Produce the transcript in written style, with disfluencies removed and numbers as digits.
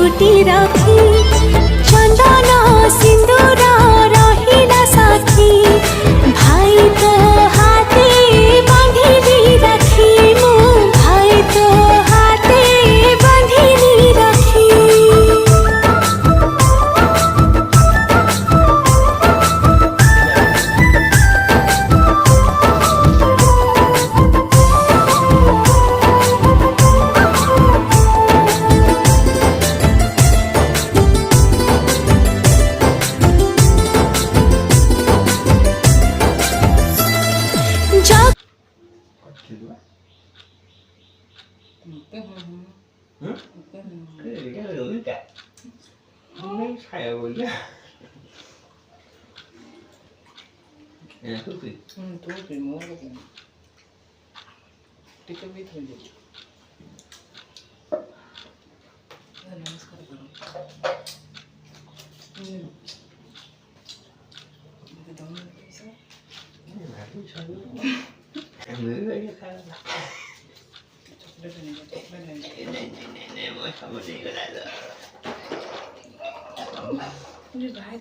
जुटी रखी चंदन सिंदूर रहिला साथी भाई तो हाथे बांधिली रखी मु भाई तो हाथे बांधिली रखी cái lưỡi cả mấy xèo rồi chứ nè thuốc gì thuốc thì mua được टिक भी थोड़ी देर नमस्कार करो ये दम कैसा em ngửi thấy cái chocolate नहीं nè mới không đi cái này rồi मुझे भाई